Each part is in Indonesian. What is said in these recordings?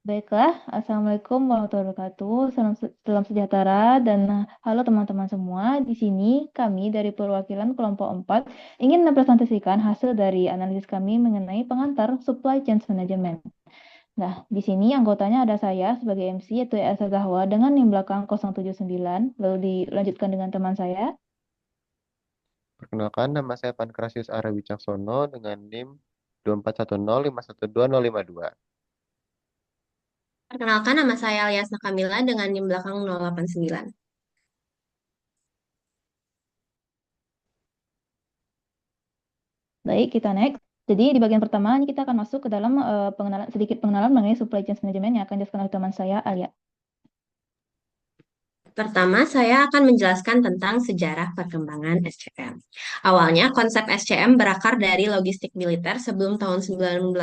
Baiklah, Assalamualaikum warahmatullahi wabarakatuh. Salam sejahtera dan halo teman-teman semua. Di sini kami dari perwakilan kelompok 4 ingin mempresentasikan hasil dari analisis kami mengenai pengantar supply chain management. Nah, di sini anggotanya ada saya sebagai MC yaitu Elsa Zahwa dengan NIM belakang 079, lalu dilanjutkan dengan teman saya. Perkenalkan, nama saya Pankrasius Ara Wicaksono dengan NIM 24105120552. Perkenalkan, nama saya Aliasna Kamila dengan NIM belakang 089. Baik, kita next. Jadi di bagian pertama ini kita akan masuk ke dalam sedikit pengenalan mengenai supply chain management yang akan dijelaskan oleh teman saya Alia. Pertama, saya akan menjelaskan tentang sejarah perkembangan SCM. Awalnya, konsep SCM berakar dari logistik militer sebelum tahun 1950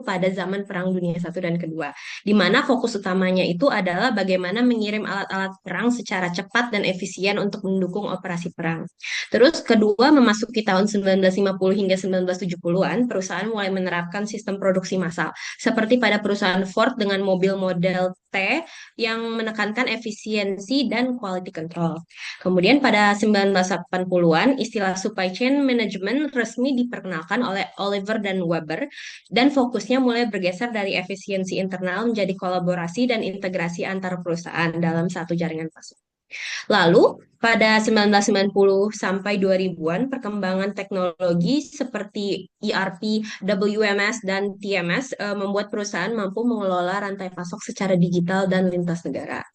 pada zaman Perang Dunia I dan II, di mana fokus utamanya itu adalah bagaimana mengirim alat-alat perang secara cepat dan efisien untuk mendukung operasi perang. Terus, kedua, memasuki tahun 1950 hingga 1970-an, perusahaan mulai menerapkan sistem produksi massal, seperti pada perusahaan Ford dengan mobil model T yang menekankan efisiensi dan quality control. Kemudian pada 1980-an, istilah supply chain management resmi diperkenalkan oleh Oliver dan Weber dan fokusnya mulai bergeser dari efisiensi internal menjadi kolaborasi dan integrasi antar perusahaan dalam satu jaringan pasok. Lalu, pada 1990 sampai 2000-an, perkembangan teknologi seperti ERP, WMS, dan TMS membuat perusahaan mampu mengelola rantai pasok secara digital dan lintas negara.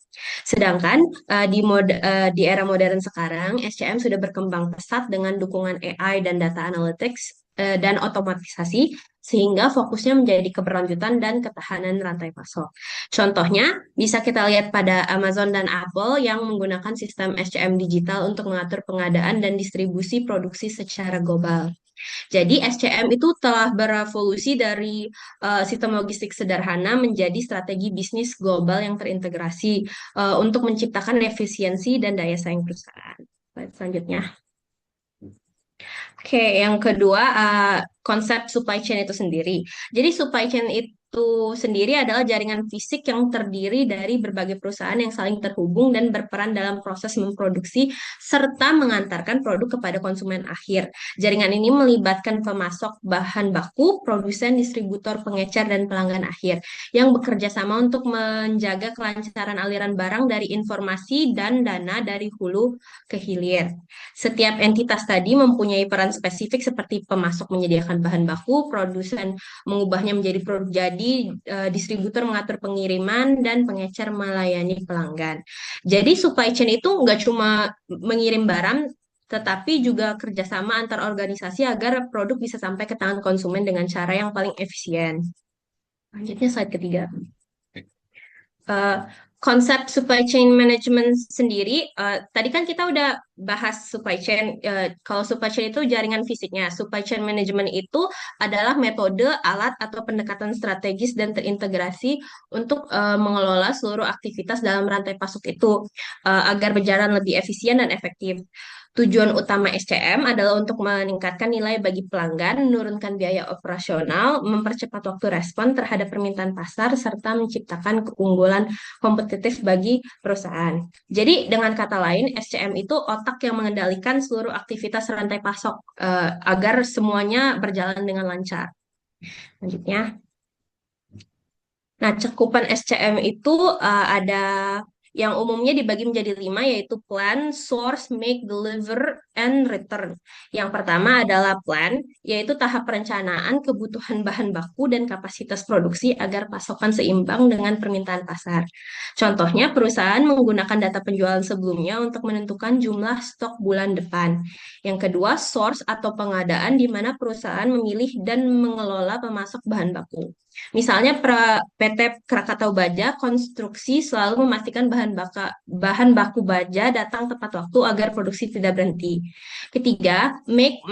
Sedangkan di era modern sekarang, SCM sudah berkembang pesat dengan dukungan AI dan data analytics dan otomatisasi, sehingga fokusnya menjadi keberlanjutan dan ketahanan rantai pasok. Contohnya, bisa kita lihat pada Amazon dan Apple yang menggunakan sistem SCM digital untuk mengatur pengadaan dan distribusi produksi secara global. Jadi SCM itu telah berevolusi dari sistem logistik sederhana menjadi strategi bisnis global yang terintegrasi untuk menciptakan efisiensi dan daya saing perusahaan. Slide selanjutnya. Oke, yang kedua, konsep supply chain itu sendiri. Jadi supply chain itu sendiri adalah jaringan fisik yang terdiri dari berbagai perusahaan yang saling terhubung dan berperan dalam proses memproduksi serta mengantarkan produk kepada konsumen akhir. Jaringan ini melibatkan pemasok bahan baku, produsen, distributor, pengecer, dan pelanggan akhir yang bekerja sama untuk menjaga kelancaran aliran barang dari informasi dan dana dari hulu ke hilir. Setiap entitas tadi mempunyai peran spesifik seperti pemasok menyediakan bahan baku, produsen mengubahnya menjadi produk jadi, distributor mengatur pengiriman, dan pengecer melayani pelanggan. Jadi supply chain itu nggak cuma mengirim barang, tetapi juga kerjasama antar organisasi agar produk bisa sampai ke tangan konsumen dengan cara yang paling efisien. Lanjutnya slide ketiga. Eh, Konsep supply chain management sendiri, tadi kan kita udah bahas supply chain. Kalau supply chain itu jaringan fisiknya, supply chain management itu adalah metode, alat, atau pendekatan strategis dan terintegrasi untuk mengelola seluruh aktivitas dalam rantai pasok itu agar berjalan lebih efisien dan efektif. Tujuan utama SCM adalah untuk meningkatkan nilai bagi pelanggan, menurunkan biaya operasional, mempercepat waktu respon terhadap permintaan pasar, serta menciptakan keunggulan kompetitif bagi perusahaan. Jadi dengan kata lain, SCM itu otak yang mengendalikan seluruh aktivitas rantai pasok agar semuanya berjalan dengan lancar. Lanjutnya. Nah, cakupan SCM itu ada yang umumnya dibagi menjadi 5, yaitu plan, source, make, deliver, and return. Yang pertama adalah plan, yaitu tahap perencanaan kebutuhan bahan baku dan kapasitas produksi agar pasokan seimbang dengan permintaan pasar. Contohnya, perusahaan menggunakan data penjualan sebelumnya untuk menentukan jumlah stok bulan depan. Yang kedua, source atau pengadaan, di mana perusahaan memilih dan mengelola pemasok bahan baku. Misalnya PT Krakatau Baja Konstruksi selalu memastikan bahan baku baja datang tepat waktu agar produksi tidak berhenti. Ketiga, make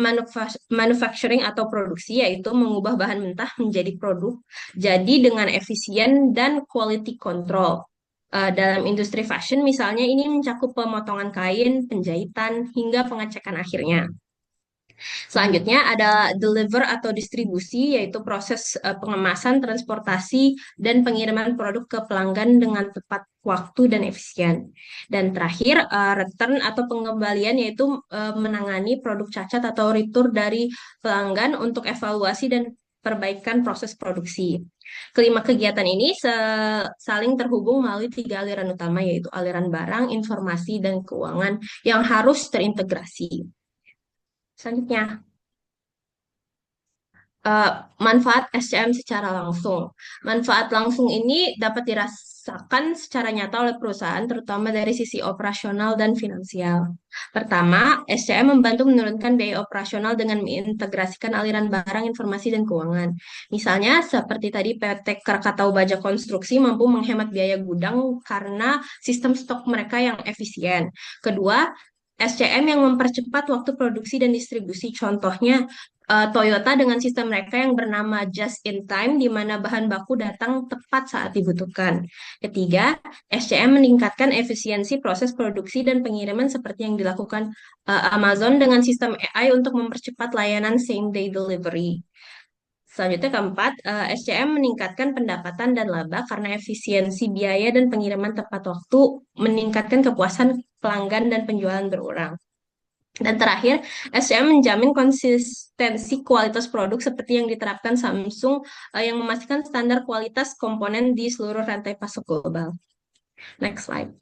manufacturing atau produksi, yaitu mengubah bahan mentah menjadi produk jadi dengan efisien dan quality control. Dalam industri fashion misalnya ini mencakup pemotongan kain, penjahitan, hingga pengecekan akhirnya. Selanjutnya ada deliver atau distribusi, yaitu proses pengemasan, transportasi, dan pengiriman produk ke pelanggan dengan tepat waktu dan efisien. Dan terakhir, return atau pengembalian, yaitu menangani produk cacat atau return dari pelanggan untuk evaluasi dan perbaikan proses produksi. Kelima kegiatan ini saling terhubung melalui tiga aliran utama, yaitu aliran barang, informasi, dan keuangan yang harus terintegrasi. Selanjutnya, eh, manfaat SCM secara langsung. Manfaat langsung ini dapat dirasakan secara nyata oleh perusahaan, terutama dari sisi operasional dan finansial. Pertama, SCM membantu menurunkan biaya operasional dengan mengintegrasikan aliran barang, informasi, dan keuangan. Misalnya, seperti tadi PT Krakatau Baja Konstruksi mampu menghemat biaya gudang karena sistem stok mereka yang efisien. Kedua, SCM yang mempercepat waktu produksi dan distribusi. Contohnya, Toyota dengan sistem mereka yang bernama Just in Time, di mana bahan baku datang tepat saat dibutuhkan. Ketiga, SCM meningkatkan efisiensi proses produksi dan pengiriman seperti yang dilakukan Amazon dengan sistem AI untuk mempercepat layanan same day delivery. Selanjutnya keempat, SCM meningkatkan pendapatan dan laba karena efisiensi biaya dan pengiriman tepat waktu, meningkatkan kepuasan pelanggan dan penjualan berulang. Dan terakhir, SCM menjamin konsistensi kualitas produk seperti yang diterapkan Samsung yang memastikan standar kualitas komponen di seluruh rantai pasok global. Next slide.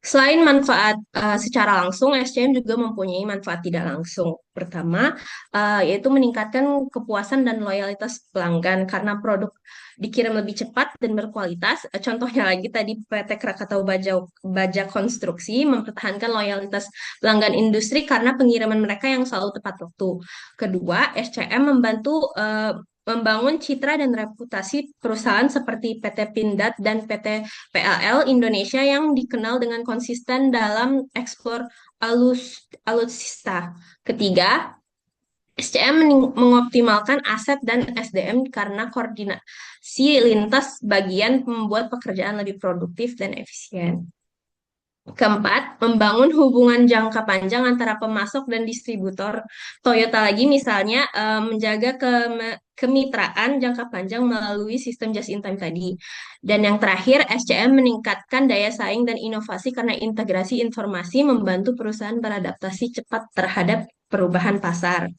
Selain manfaat secara langsung, SCM juga mempunyai manfaat tidak langsung. Pertama, yaitu meningkatkan kepuasan dan loyalitas pelanggan karena produk dikirim lebih cepat dan berkualitas. Contohnya lagi tadi PT Krakatau Baja Konstruksi mempertahankan loyalitas pelanggan industri karena pengiriman mereka yang selalu tepat waktu. Kedua, SCM membantu membangun citra dan reputasi perusahaan seperti PT Pindad dan PT PLL Indonesia yang dikenal dengan konsisten dalam ekspor alutsista. Ketiga, SCM mengoptimalkan aset dan SDM karena koordinasi lintas bagian membuat pekerjaan lebih produktif dan efisien. Keempat, membangun hubungan jangka panjang antara pemasok dan distributor. Toyota lagi misalnya menjaga kemitraan jangka panjang melalui sistem just in time tadi. Dan yang terakhir, SCM meningkatkan daya saing dan inovasi karena integrasi informasi membantu perusahaan beradaptasi cepat terhadap perubahan pasar.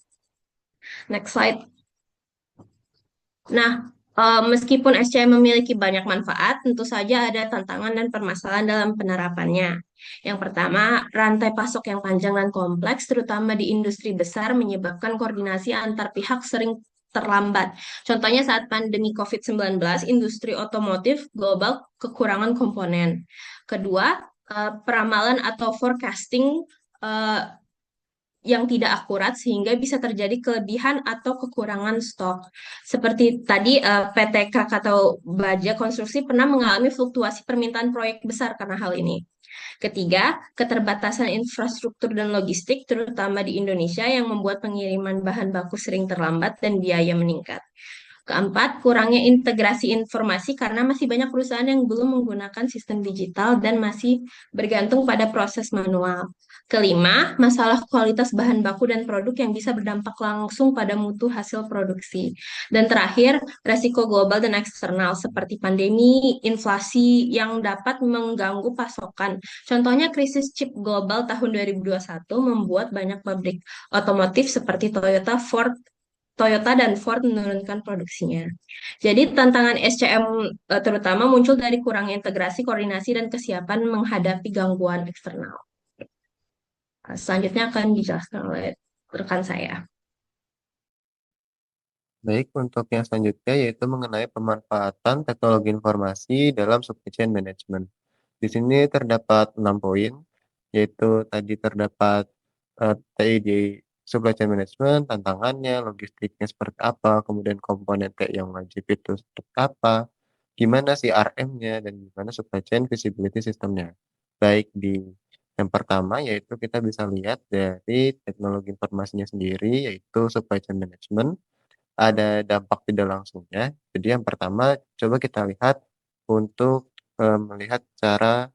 Next slide. Nah, meskipun SCM memiliki banyak manfaat, tentu saja ada tantangan dan permasalahan dalam penerapannya. Yang pertama, rantai pasok yang panjang dan kompleks, terutama di industri besar, menyebabkan koordinasi antar pihak sering terlambat. Contohnya saat pandemi COVID-19, industri otomotif global kekurangan komponen. Kedua, peramalan atau forecasting eh, yang tidak akurat sehingga bisa terjadi kelebihan atau kekurangan stok. Seperti tadi PT Krakatau Baja Konstruksi pernah mengalami fluktuasi permintaan proyek besar karena hal ini. Ketiga, keterbatasan infrastruktur dan logistik terutama di Indonesia yang membuat pengiriman bahan baku sering terlambat dan biaya meningkat. Keempat, kurangnya integrasi informasi karena masih banyak perusahaan yang belum menggunakan sistem digital dan masih bergantung pada proses manual. Kelima, masalah kualitas bahan baku dan produk yang bisa berdampak langsung pada mutu hasil produksi. Dan terakhir, resiko global dan eksternal seperti pandemi, inflasi yang dapat mengganggu pasokan. Contohnya krisis chip global tahun 2021 membuat banyak pabrik otomotif seperti Toyota dan Ford menurunkan produksinya. Jadi tantangan SCM terutama muncul dari kurangnya integrasi, koordinasi, dan kesiapan menghadapi gangguan eksternal. Selanjutnya akan dijelaskan oleh rekan saya. Baik, untuk yang selanjutnya yaitu mengenai pemanfaatan teknologi informasi dalam supply chain management. Di sini terdapat 6 poin, yaitu tadi terdapat TI di supply chain management, tantangannya, logistiknya seperti apa, kemudian komponen TI yang wajib itu seperti apa, gimana CRM-nya, dan gimana supply chain visibility sistemnya. Baik di yang pertama yaitu kita bisa lihat dari teknologi informasinya sendiri, yaitu supply chain management, ada dampak tidak langsungnya. Jadi yang pertama coba kita lihat untuk melihat cara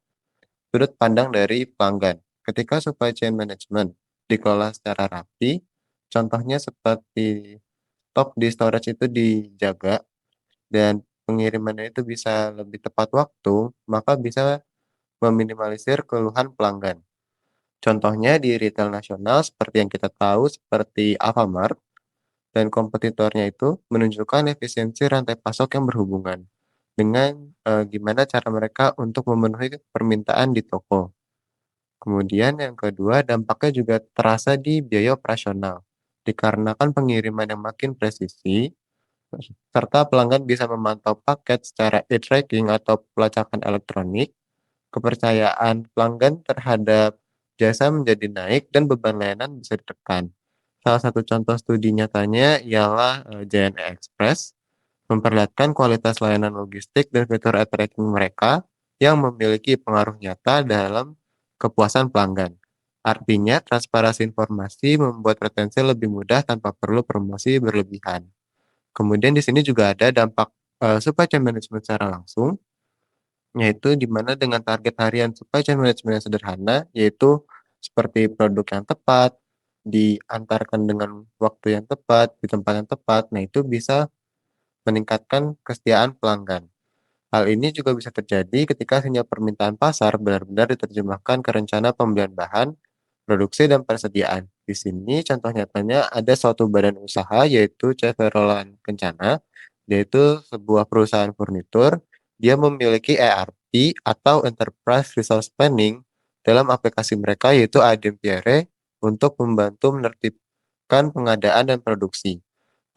sudut pandang dari pelanggan. Ketika supply chain management dikelola secara rapi. Contohnya seperti stok di storage itu dijaga dan pengirimannya itu bisa lebih tepat waktu, maka bisa meminimalisir keluhan pelanggan. Contohnya di retail nasional seperti yang kita tahu seperti Alfamart dan kompetitornya itu menunjukkan efisiensi rantai pasok yang berhubungan dengan gimana cara mereka untuk memenuhi permintaan di toko. Kemudian yang kedua, dampaknya juga terasa di biaya operasional. Dikarenakan pengiriman yang makin presisi, serta pelanggan bisa memantau paket secara e-tracking atau pelacakan elektronik, kepercayaan pelanggan terhadap jasa menjadi naik dan beban layanan bisa ditekan. Salah satu contoh studi nyatanya ialah JNE Express, memperlihatkan kualitas layanan logistik dan fitur e-tracking mereka yang memiliki pengaruh nyata dalam kepuasan pelanggan. Artinya, transparansi informasi membuat retensi lebih mudah tanpa perlu promosi berlebihan. Kemudian di sini juga ada dampak supply chain management secara langsung, yaitu di mana dengan target harian supply chain management yang sederhana, yaitu seperti produk yang tepat, diantarkan dengan waktu yang tepat, di tempat yang tepat. Nah, itu bisa meningkatkan kesetiaan pelanggan. Hal ini juga bisa terjadi ketika sinyal permintaan pasar benar-benar diterjemahkan ke rencana pembelian bahan, produksi, dan persediaan. Di sini contoh nyatanya ada suatu badan usaha yaitu CV Roland Kencana, yaitu sebuah perusahaan furnitur. Dia memiliki ERP atau Enterprise Resource Planning dalam aplikasi mereka yaitu ADM Pierre untuk membantu menertibkan pengadaan dan produksi.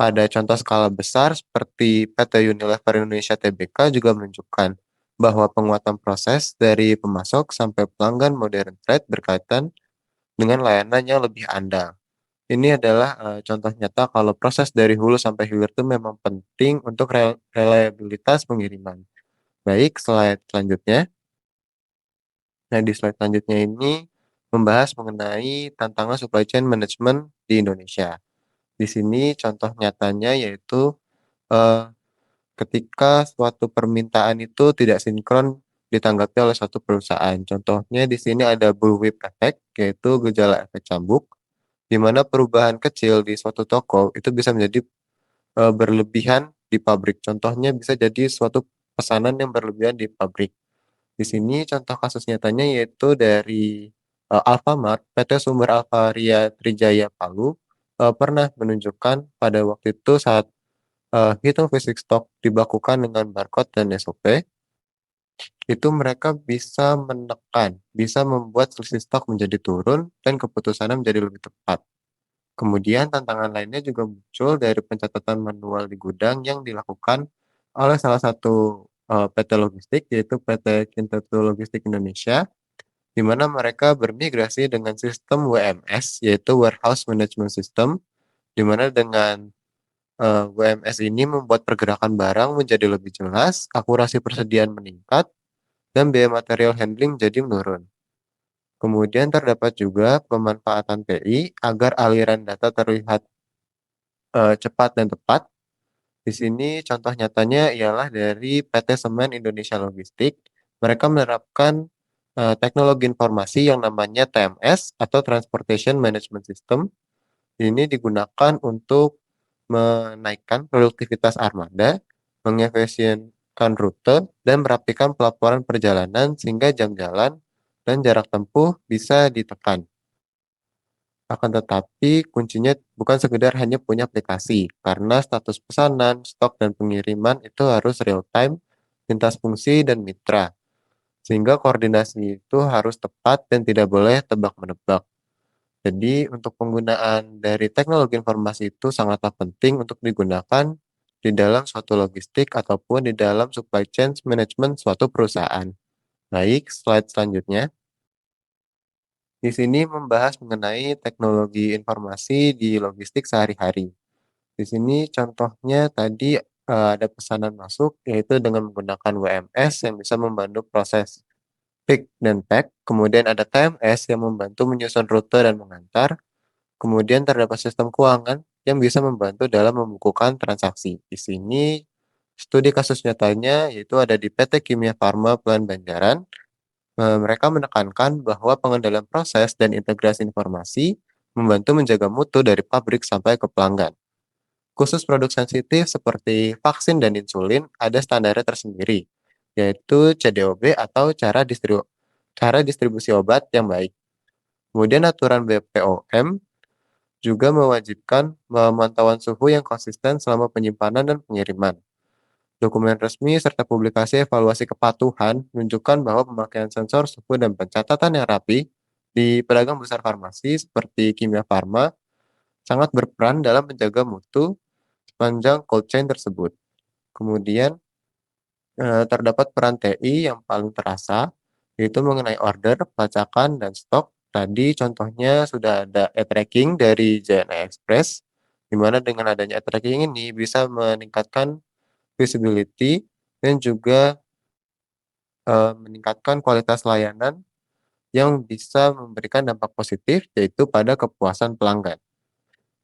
Pada contoh skala besar seperti PT Unilever Indonesia Tbk juga menunjukkan bahwa penguatan proses dari pemasok sampai pelanggan modern trade berkaitan dengan layanan yang lebih andal. Ini adalah contoh nyata kalau proses dari hulu sampai hilir itu memang penting untuk reliabilitas pengiriman. Baik, slide selanjutnya. Nah, di slide selanjutnya ini membahas mengenai tantangan supply chain management di Indonesia. Di sini contoh nyatanya yaitu eh, ketika suatu permintaan itu tidak sinkron ditanggapi oleh suatu perusahaan. Contohnya di sini ada bullwhip effect, yaitu gejala efek cambuk, di mana perubahan kecil di suatu toko itu bisa menjadi berlebihan di pabrik. Contohnya bisa jadi suatu pesanan yang berlebihan di pabrik. Di sini contoh kasus nyatanya yaitu dari Alfamart, PT Sumber Alvaria Trijaya Palu pernah menunjukkan pada waktu itu saat hitung fisik stok dibakukan dengan barcode dan SOP, itu mereka bisa menekan, bisa membuat selisih stok menjadi turun dan keputusannya menjadi lebih tepat. Kemudian tantangan lainnya juga muncul dari pencatatan manual di gudang yang dilakukan oleh salah satu PT logistik yaitu PT Kintetu Logistik Indonesia, di mana mereka bermigrasi dengan sistem WMS yaitu Warehouse Management System, di mana dengan WMS ini membuat pergerakan barang menjadi lebih jelas, akurasi persediaan meningkat, dan biaya material handling jadi menurun. Kemudian terdapat juga pemanfaatan TI agar aliran data terlihat cepat dan tepat. Di sini contoh nyatanya ialah dari PT Semen Indonesia Logistik. Mereka menerapkan teknologi informasi yang namanya TMS atau Transportation Management System. Ini digunakan untuk menaikkan produktivitas armada, mengefisienkan rute, dan merapikan pelaporan perjalanan sehingga jam jalan dan jarak tempuh bisa ditekan. Akan tetapi, kuncinya bukan sekedar hanya punya aplikasi, karena status pesanan, stok, dan pengiriman itu harus real-time, lintas fungsi, dan mitra. Sehingga koordinasi itu harus tepat dan tidak boleh tebak-menebak. Jadi, untuk penggunaan dari teknologi informasi itu sangatlah penting untuk digunakan di dalam suatu logistik ataupun di dalam supply chain management suatu perusahaan. Baik, slide selanjutnya. Di sini membahas mengenai teknologi informasi di logistik sehari-hari. Di sini contohnya tadi ada pesanan masuk yaitu dengan menggunakan WMS yang bisa membantu proses pick dan pack, kemudian ada TMS yang membantu menyusun rute dan mengantar, kemudian terdapat sistem keuangan yang bisa membantu dalam membukukan transaksi. Di sini studi kasus nyatanya yaitu ada di PT Kimia Farma Pelan Banjaran. Mereka menekankan bahwa pengendalian proses dan integrasi informasi membantu menjaga mutu dari pabrik sampai ke pelanggan. Khusus produk sensitif seperti vaksin dan insulin ada standarnya tersendiri, yaitu CDOB atau cara distribusi obat yang baik. Kemudian aturan BPOM juga mewajibkan pemantauan suhu yang konsisten selama penyimpanan dan pengiriman. Dokumen resmi serta publikasi evaluasi kepatuhan menunjukkan bahwa pemakaian sensor suhu dan pencatatan yang rapi di pedagang besar farmasi seperti Kimia Farma sangat berperan dalam menjaga mutu sepanjang cold chain tersebut. Kemudian, terdapat peran TI yang paling terasa, yaitu mengenai order, pelacakan, dan stok. Tadi contohnya sudah ada e-tracking dari JNE Express, di mana dengan adanya e-tracking ini bisa meningkatkan visibility dan juga, meningkatkan kualitas layanan yang bisa memberikan dampak positif, yaitu pada kepuasan pelanggan.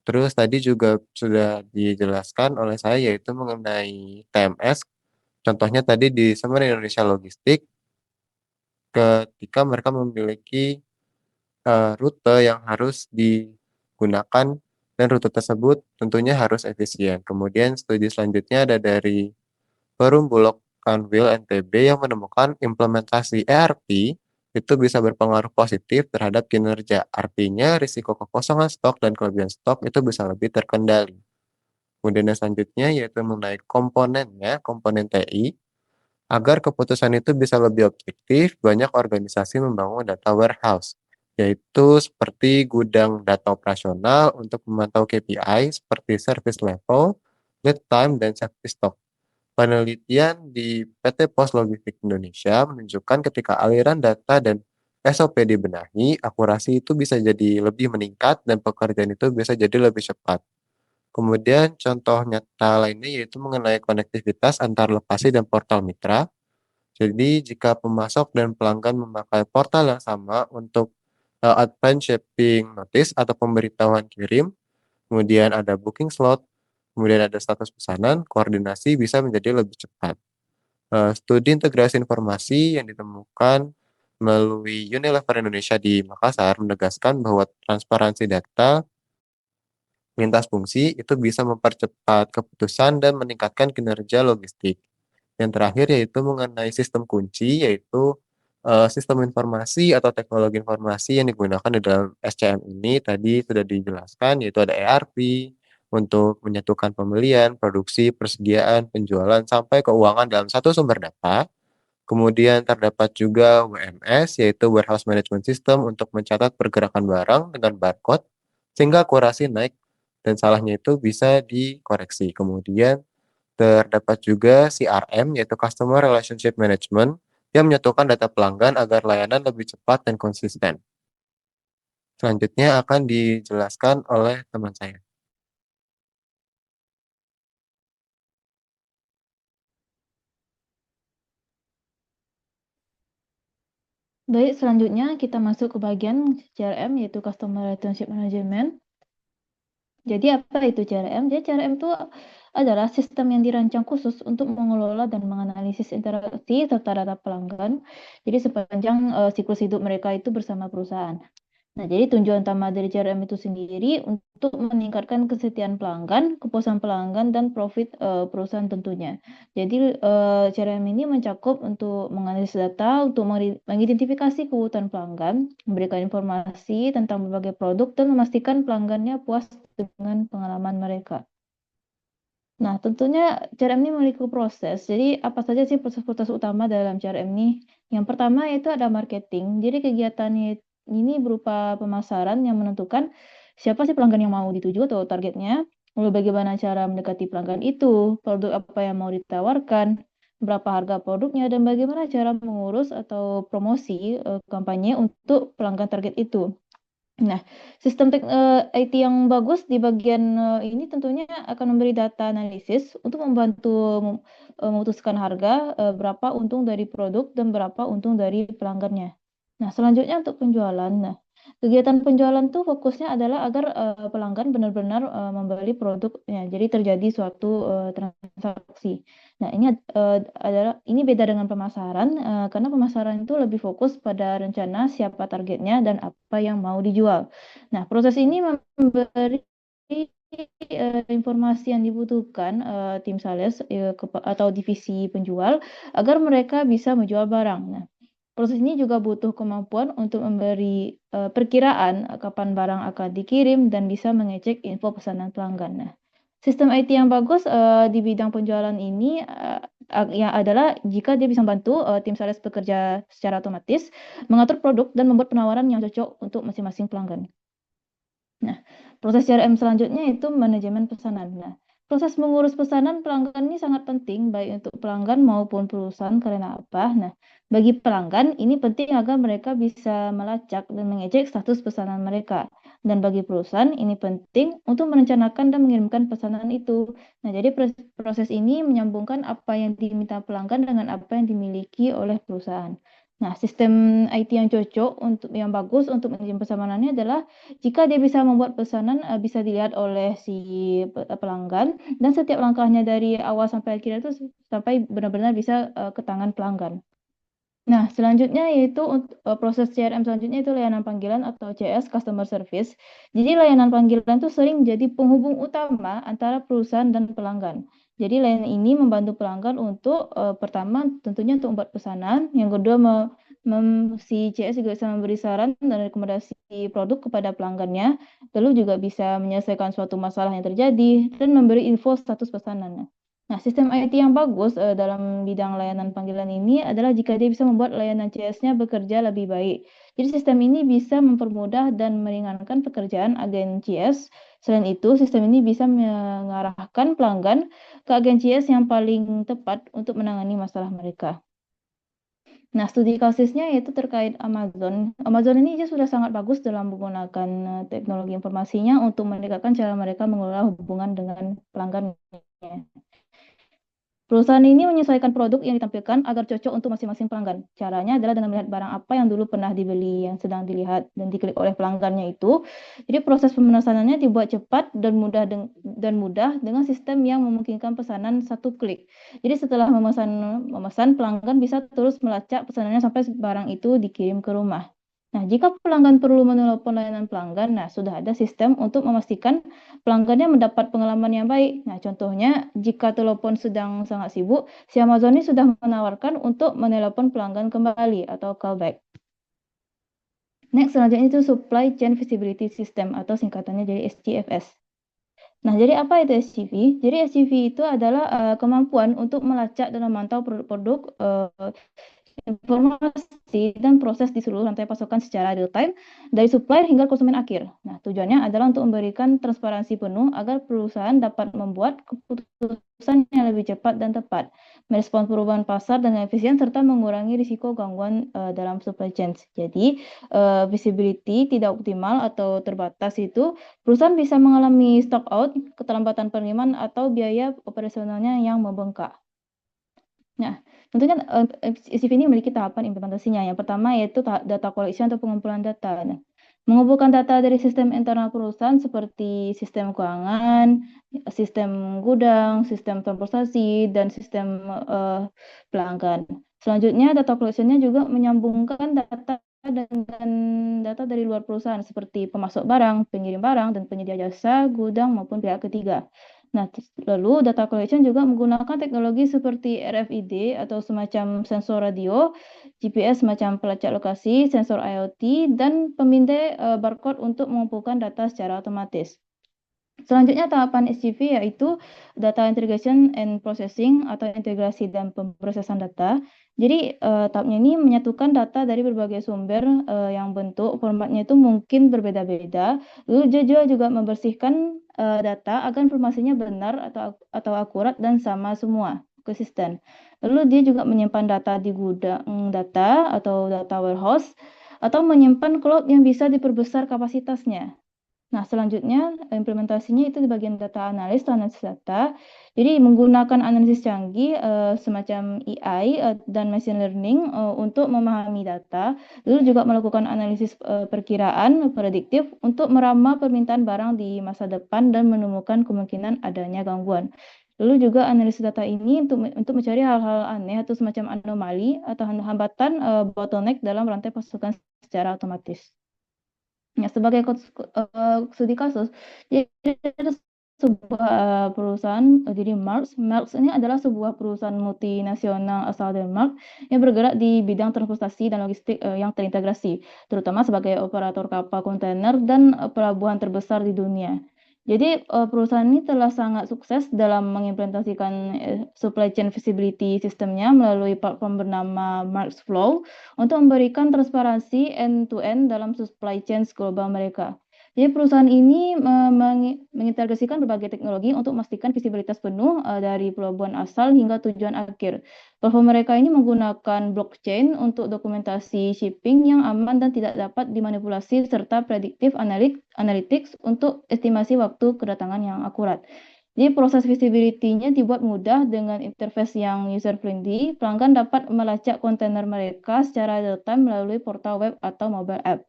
Terus tadi juga sudah dijelaskan oleh saya, yaitu mengenai TMS. Contohnya tadi di Semen Indonesia Logistik, ketika mereka memiliki, rute yang harus digunakan dan rute tersebut tentunya harus efisien. Kemudian studi selanjutnya ada dari Forum Bulog Kanwil NTB yang menemukan implementasi ERP itu bisa berpengaruh positif terhadap kinerja. Artinya risiko kekosongan stok dan kelebihan stok itu bisa lebih terkendali. Kemudian yang selanjutnya yaitu mengenai komponennya, komponen TI. Agar keputusan itu bisa lebih objektif, banyak organisasi membangun data warehouse, yaitu seperti gudang data operasional untuk memantau KPI seperti service level, lead time, dan safety stock. Penelitian di PT Pos Logistik Indonesia menunjukkan ketika aliran data dan SOP dibenahi, akurasi itu bisa jadi lebih meningkat dan pekerjaan itu bisa jadi lebih cepat. Kemudian contoh nyata lainnya yaitu mengenai konektivitas antar lokasi dan portal mitra. Jadi jika pemasok dan pelanggan memakai portal yang sama untuk, advance shipping notice atau pemberitahuan kirim, kemudian ada booking slot, kemudian ada status pesanan, koordinasi bisa menjadi lebih cepat. Studi integrasi informasi yang ditemukan melalui Unilever Indonesia di Makassar menegaskan bahwa transparansi data lintas fungsi itu bisa mempercepat keputusan dan meningkatkan kinerja logistik. Yang terakhir yaitu mengenai sistem kunci, yaitu, sistem informasi atau teknologi informasi yang digunakan di dalam SCM ini tadi sudah dijelaskan, yaitu ada ERP untuk menyatukan pembelian, produksi, persediaan, penjualan, sampai keuangan dalam satu sumber data. Kemudian terdapat juga WMS, yaitu Warehouse Management System untuk mencatat pergerakan barang dengan barcode, sehingga akurasi naik dan salahnya itu bisa dikoreksi. Kemudian terdapat juga CRM, yaitu Customer Relationship Management, yang menyatukan data pelanggan agar layanan lebih cepat dan konsisten. Selanjutnya akan dijelaskan oleh teman saya. Baik, selanjutnya kita masuk ke bagian CRM, yaitu Customer Relationship Management. Jadi apa itu CRM? Jadi CRM itu adalah sistem yang dirancang khusus untuk mengelola dan menganalisis interaksi serta data pelanggan. Jadi sepanjang siklus hidup mereka itu bersama perusahaan. Nah, jadi tujuan utama dari CRM itu sendiri untuk meningkatkan kesetiaan pelanggan, kepuasan pelanggan, dan profit perusahaan tentunya. Jadi CRM ini mencakup untuk menganalisis data, untuk mengidentifikasi kebutuhan pelanggan, memberikan informasi tentang berbagai produk, dan memastikan pelanggannya puas dengan pengalaman mereka. Nah, tentunya CRM ini memiliki proses. Jadi, apa saja sih proses-proses utama dalam CRM ini? Yang pertama yaitu ada marketing. Jadi, kegiatannya ini berupa pemasaran yang menentukan siapa sih pelanggan yang mau dituju atau targetnya, lalu bagaimana cara mendekati pelanggan itu, produk apa yang mau ditawarkan, berapa harga produknya, dan bagaimana cara mengurus atau promosi kampanye untuk pelanggan target itu. Nah, sistem IT yang bagus di bagian, ini tentunya akan memberi data analisis untuk membantu memutuskan harga, berapa untung dari produk dan berapa untung dari pelanggannya. Nah, selanjutnya untuk penjualan. Nah, Kegiatan penjualan tuh fokusnya adalah agar pelanggan benar-benar membeli produknya. Jadi terjadi suatu transaksi. Nah, ini beda dengan pemasaran karena pemasaran itu lebih fokus pada rencana siapa targetnya dan apa yang mau dijual. Nah, proses ini memberi informasi yang dibutuhkan tim sales atau divisi penjual agar mereka bisa menjual barang. Nah, proses ini juga butuh kemampuan untuk memberi perkiraan kapan barang akan dikirim dan bisa mengecek info pesanan pelanggan. Nah, sistem IT yang bagus di bidang penjualan ini yang adalah jika dia bisa membantu tim sales bekerja secara otomatis, mengatur produk dan membuat penawaran yang cocok untuk masing-masing pelanggan. Nah, proses CRM selanjutnya itu manajemen pesanan. Nah, proses mengurus pesanan pelanggan ini sangat penting baik untuk pelanggan maupun perusahaan karena apa? Nah, bagi pelanggan ini penting agar mereka bisa melacak dan mengecek status pesanan mereka. Dan bagi perusahaan ini penting untuk merencanakan dan mengirimkan pesanan itu. Nah, jadi proses ini menyambungkan apa yang diminta pelanggan dengan apa yang dimiliki oleh perusahaan. Nah, sistem IT yang cocok yang bagus untuk manajemen pesanannya adalah jika dia bisa membuat pesanan bisa dilihat oleh si pelanggan dan setiap langkahnya dari awal sampai akhir itu sampai benar-benar bisa ke tangan pelanggan. Nah, selanjutnya yaitu proses CRM selanjutnya itu layanan panggilan atau CS, Customer Service. Jadi layanan panggilan itu sering jadi penghubung utama antara perusahaan dan pelanggan. Jadi layanan ini membantu pelanggan untuk pertama tentunya untuk membuat pesanan, yang kedua si CS juga bisa memberi saran dan rekomendasi produk kepada pelanggannya, lalu juga bisa menyelesaikan suatu masalah yang terjadi dan memberi info status pesanan. Nah, sistem IT yang bagus dalam bidang layanan panggilan ini adalah jika dia bisa membuat layanan CS-nya bekerja lebih baik. Jadi sistem ini bisa mempermudah dan meringankan pekerjaan agen CS. Selain itu, sistem ini bisa mengarahkan pelanggan ke agen CS yang paling tepat untuk menangani masalah mereka. Nah, studi kasusnya yaitu terkait Amazon. Amazon ini sudah sangat bagus dalam menggunakan teknologi informasinya untuk meningkatkan cara mereka mengelola hubungan dengan pelanggannya. Perusahaan ini menyesuaikan produk yang ditampilkan agar cocok untuk masing-masing pelanggan. Caranya adalah dengan melihat barang apa yang dulu pernah dibeli, yang sedang dilihat dan diklik oleh pelanggannya itu. Jadi proses pemesanannya dibuat cepat dan mudah dengan sistem yang memungkinkan pesanan satu klik. Jadi setelah memesan pelanggan bisa terus melacak pesanannya sampai barang itu dikirim ke rumah. Nah, jika pelanggan perlu menelepon layanan pelanggan, nah sudah ada sistem untuk memastikan pelanggannya mendapat pengalaman yang baik. Nah, contohnya jika telepon sedang sangat sibuk, si Amazon ini sudah menawarkan untuk menelepon pelanggan kembali atau callback. Next, selanjutnya itu Supply Chain Visibility System atau singkatannya jadi SCFS. Nah, jadi apa itu SCV? Jadi SCV itu adalah kemampuan untuk melacak dan memantau produk-produk informasi dan proses di seluruh rantai pasokan secara real time dari supplier hingga konsumen akhir. Nah, tujuannya adalah untuk memberikan transparansi penuh agar perusahaan dapat membuat keputusan yang lebih cepat dan tepat, merespons perubahan pasar dengan efisien serta mengurangi risiko gangguan dalam supply chain. Jadi, visibility tidak optimal atau terbatas itu perusahaan bisa mengalami stock out, keterlambatan pengiriman atau biaya operasionalnya yang membengkak. Nah, tentunya CV ini memiliki tahapan implementasinya. Yang pertama yaitu data collection atau pengumpulan data. Nah, mengumpulkan data dari sistem internal perusahaan seperti sistem keuangan, sistem gudang, sistem transportasi, dan sistem pelanggan. Selanjutnya, data collection-nya juga menyambungkan data dengan data dari luar perusahaan seperti pemasok barang, pengirim barang, dan penyedia jasa, gudang, maupun pihak ketiga. Nah, lalu data collection juga menggunakan teknologi seperti RFID atau semacam sensor radio, GPS semacam pelacak lokasi, sensor IoT, dan pemindai barcode untuk mengumpulkan data secara otomatis. Selanjutnya tahapan SCV yaitu data integration and processing atau integrasi dan pemrosesan data. Jadi tahapnya ini menyatukan data dari berbagai sumber yang bentuk formatnya itu mungkin berbeda-beda. Lalu dia juga membersihkan data agar informasinya benar atau akurat dan sama semua, konsisten. Lalu dia juga menyimpan data di gudang data atau data warehouse atau menyimpan cloud yang bisa diperbesar kapasitasnya. Nah, selanjutnya implementasinya itu di bagian data analis atau analisis data. Jadi menggunakan analisis canggih semacam AI dan machine learning untuk memahami data, lalu juga melakukan analisis perkiraan prediktif untuk meramal permintaan barang di masa depan dan menemukan kemungkinan adanya gangguan. Lalu juga analisis data ini untuk mencari hal-hal aneh atau semacam anomali atau hambatan bottleneck dalam rantai pasokan secara otomatis. Ya, sebagai studi kasus, jadi ada sebuah perusahaan, jadi Maersk ini adalah sebuah perusahaan multinasional asal Denmark yang bergerak di bidang transportasi dan logistik yang terintegrasi, terutama sebagai operator kapal kontainer dan pelabuhan terbesar di dunia. Jadi perusahaan ini telah sangat sukses dalam mengimplementasikan supply chain visibility sistemnya melalui platform bernama Maersk Flow untuk memberikan transparansi end-to-end dalam supply chain global mereka. Jadi perusahaan ini mengintegrasikan berbagai teknologi untuk memastikan visibilitas penuh dari pelabuhan asal hingga tujuan akhir. Platform mereka ini menggunakan blockchain untuk dokumentasi shipping yang aman dan tidak dapat dimanipulasi serta predictive analytics untuk estimasi waktu kedatangan yang akurat. Jadi proses visibility-nya dibuat mudah dengan interface yang user-friendly. Pelanggan dapat melacak kontainer mereka secara real-time melalui portal web atau mobile app.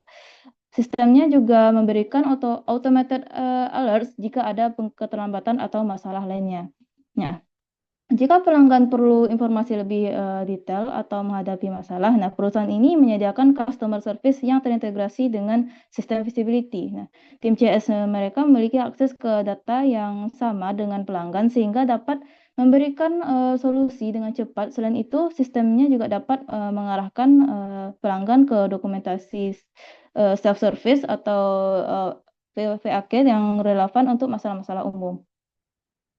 Sistemnya juga memberikan automated alerts jika ada keterlambatan atau masalah lainnya. Nah, jika pelanggan perlu informasi lebih detail atau menghadapi masalah, nah perusahaan ini menyediakan customer service yang terintegrasi dengan sistem visibility. Nah, tim CS mereka memiliki akses ke data yang sama dengan pelanggan sehingga dapat memberikan solusi dengan cepat. Selain itu, sistemnya juga dapat mengarahkan pelanggan ke dokumentasi self-service atau VAK yang relevan untuk masalah-masalah umum.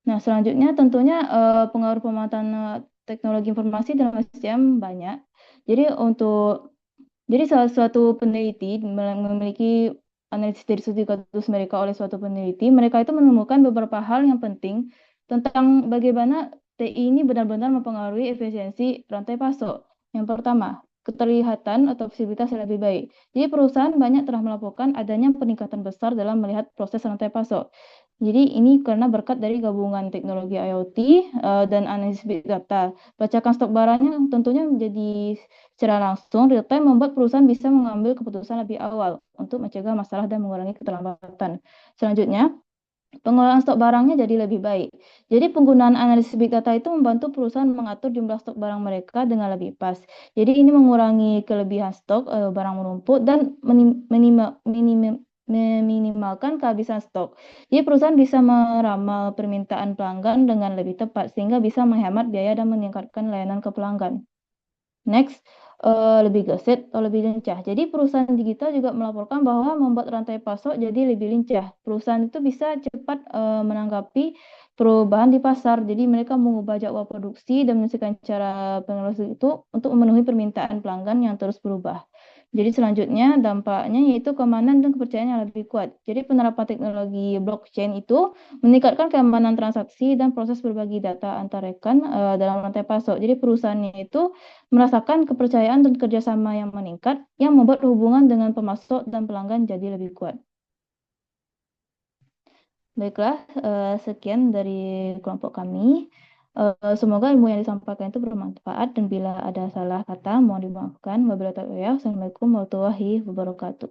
Nah, selanjutnya tentunya pengaruh pemanfaatan teknologi informasi dalam SDM banyak. Jadi salah suatu peneliti memiliki analisis dari studi kasus mereka oleh suatu peneliti, mereka itu menemukan beberapa hal yang penting tentang bagaimana TI ini benar-benar mempengaruhi efisiensi rantai pasok. Yang pertama, keterlihatan atau visibilitas yang lebih baik. Jadi perusahaan banyak telah melaporkan adanya peningkatan besar dalam melihat proses rantai pasok. Jadi ini karena berkat dari gabungan teknologi IoT dan analisis big data. Pelacakan stok barangnya tentunya menjadi secara langsung real time membuat perusahaan bisa mengambil keputusan lebih awal untuk mencegah masalah dan mengurangi keterlambatan. Selanjutnya, pengelolaan stok barangnya jadi lebih baik. Jadi penggunaan analisis big data itu membantu perusahaan mengatur jumlah stok barang mereka dengan lebih pas. Jadi ini mengurangi kelebihan stok barang menumpuk dan meminimalkan kehabisan stok. Jadi perusahaan bisa meramal permintaan pelanggan dengan lebih tepat sehingga bisa menghemat biaya dan meningkatkan layanan ke pelanggan. Next, lebih gesit atau lebih lincah. Jadi perusahaan digital juga melaporkan bahwa membuat rantai pasok jadi lebih lincah. Perusahaan itu bisa cepat menanggapi perubahan di pasar. Jadi mereka mengubah jadwal produksi dan menyesuaikan cara pengelolaan itu untuk memenuhi permintaan pelanggan yang terus berubah. Jadi selanjutnya dampaknya yaitu keamanan dan kepercayaan yang lebih kuat. Jadi penerapan teknologi blockchain itu meningkatkan keamanan transaksi dan proses berbagi data antar rekan dalam rantai pasok. Jadi perusahaannya itu merasakan kepercayaan dan kerjasama yang meningkat yang membuat hubungan dengan pemasok dan pelanggan jadi lebih kuat. Baiklah, sekian dari kelompok kami. Semoga ilmu yang disampaikan itu bermanfaat dan bila ada salah kata mohon dimaafkan. Wabillahi taufiq. Assalamualaikum warahmatullahi wabarakatuh.